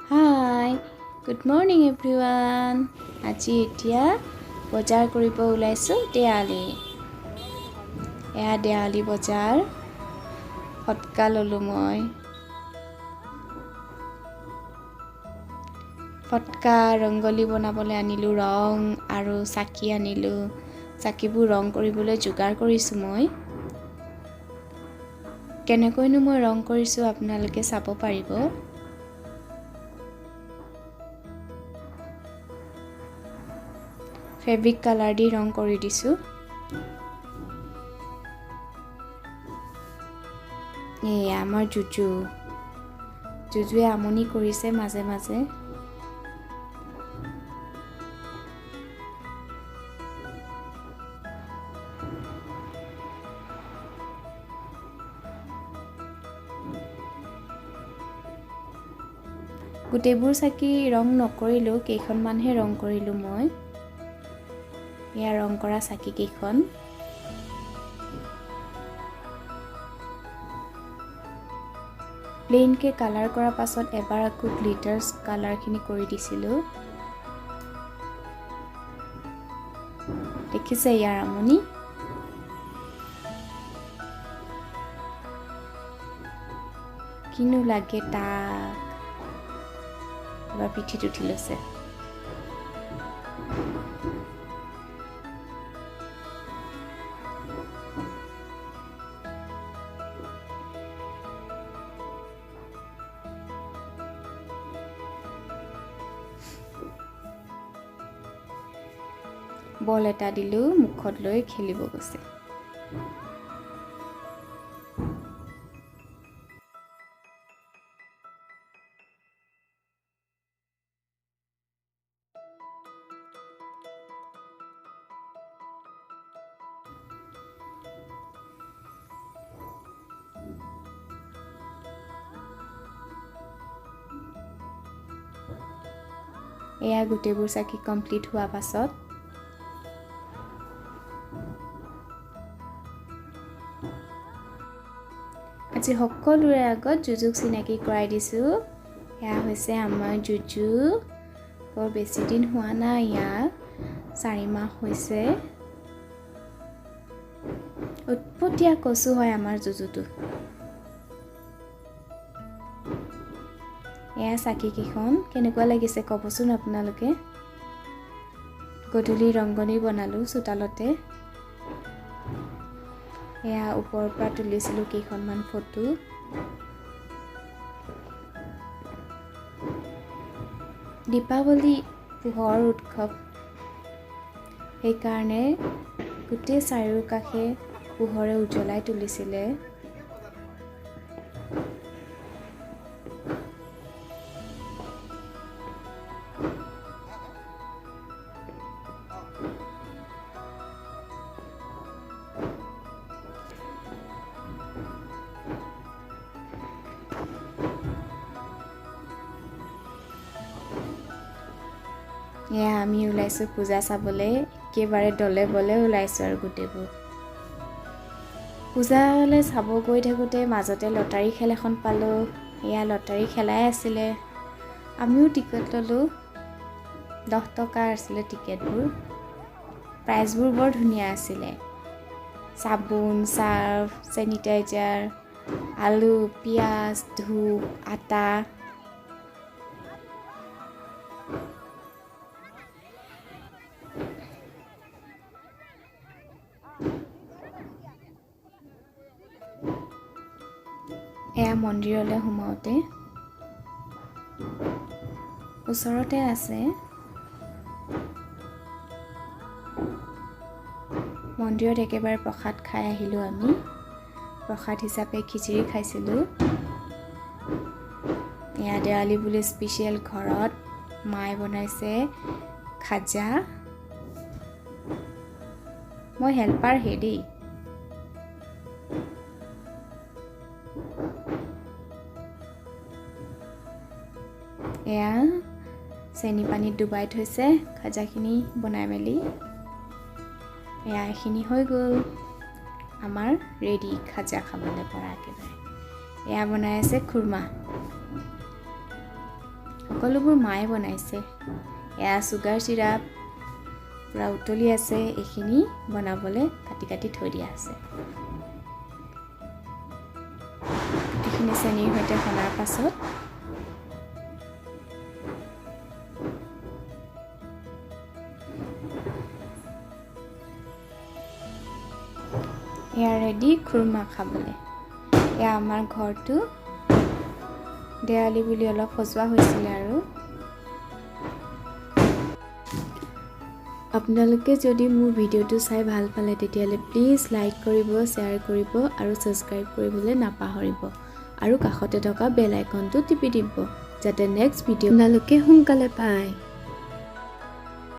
Hi, good morning everyone. আজি এতিয়া বজাৰ কৰিব ওলাইছো দেৱালী। এয়া দেৱালী বজাৰ। ফটকা ললো মই। ফটকা ৰংগলী বনাবলৈ আনিলো ৰং আৰু চাকি আনিলো। চাকিবোৰ ৰং কৰিবলৈ যোগাৰ কৰিছো মই। কেনেকৈনো মই ৰং কৰিছো আপোনালোকে চাব পাৰিব। ফেব্ৰিক কালাৰ দি ৰং কৰি দিছো। এই আমাৰ জুজুৱে আমনি কৰিছে মাজে মাজে। গোটেইবোৰ চাকি ৰং নকৰিলো, কেইখনমানহে ৰং কৰিলো মই। এয়া ৰং কৰা চাকি কেইখন। প্লেইনকে কালাৰ কৰাৰ পাছত এবাৰ আকৌ গ্লিটাৰ্ছ কালাৰখিনি কৰি দিছিলোঁ। দেখিছে ইয়াৰ আমনি। কিনো লাগে তাক। এবাৰ পিঠিত উঠি লৈছে। বল এটা দিলোঁ, মুখত লৈ খেলিব গৈছে। এয়া গোটেইবোৰ চাকি কমপ্লিট হোৱা পাছত আজি সকলোৰে আগত জুজুক চিনাকি কৰাই দিছোঁ। এয়া হৈছে আমাৰ জুজু। বৰ বেছি দিন হোৱা নাই, ইয়াক 4 মাহ হৈছে। উৎপতীয়া কচু হয় আমাৰ জুজুটো। এয়া চাকি কেইখন কেনেকুৱা লাগিছে ক'বচোন আপোনালোকে। গধূলি ৰংগলী বনালোঁ চোতালতে। এয়া ওপৰৰ পৰা তুলিছিলোঁ কেইখনমান ফটো। দীপাৱলী পোহৰ উৎসৱ, সেইকাৰণে গোটেই চাৰিওকাষে পোহৰে উজ্বলাই তুলিছিলে। এয়া আমি ওলাইছোঁ পূজা চাবলৈ। একেবাৰে দলে বলে ওলাইছোঁ আৰু গোটেইবোৰ। পূজালৈ চাব গৈ থাকোঁতে মাজতে লটাৰী খেল এখন পালোঁ। এয়া লটাৰী খেলাই আছিলে। আমিও টিকেট ল'লোঁ। 10 টকা আছিলে টিকেটবোৰ। প্ৰাইজবোৰ বৰ ধুনীয়া আছিলে। চাবোন, চাৰ্ফ, চেনিটাইজাৰ, আলু, পিঁয়াজ, ধূপ, আটা। এয়া মন্দিৰলৈ সোমাওঁতে ওচৰতে আছে। মন্দিৰত একেবাৰে প্ৰসাদ খাই আহিলোঁ আমি। প্ৰসাদ হিচাপে খিচিৰি খাইছিলোঁ। এয়া দেৱালী বুলি স্পেচিয়েল ঘৰত মায়ে বনাইছে খাজা। মই হেল্পাৰ হে দেই। এয়া চেনি পানীত ডুবাই থৈছে খাজাখিনি বনাই মেলি। এয়া এইখিনি হৈ গ'ল আমাৰ ৰেডি খাজা খাবলৈ পৰা একেবাৰে। এয়া বনাই আছে খুৰমা সকলোবোৰ মায়ে বনাইছে এয়া চুগাৰ চিৰাপ পুৰা উতলি আছে এইখিনি বনাবলৈ কাটি কাটি থৈ দিয়া আছে এইখিনি চেনিৰ সৈতে সনাৰ পাছত এয়া ৰেডি খুৰমা খাবলৈ এয়া আমাৰ ঘৰটো দেৱালী বুলি অলপ সজোৱা হৈছিলে আৰু আপোনালোকে যদি মোৰ ভিডিঅ'টো চাই ভাল পালে তেতিয়ালে প্লিজ লাইক কৰিব শ্বেয়াৰ কৰিব আৰু সাবস্ক্ৰাইব কৰিবলৈ নাপাহৰিব আৰু কাষতে থকা বেল আইকনটো টিপি দিব যাতে নেক্সট ভিডিঅ' আপোনালোকে সোনকালে পায়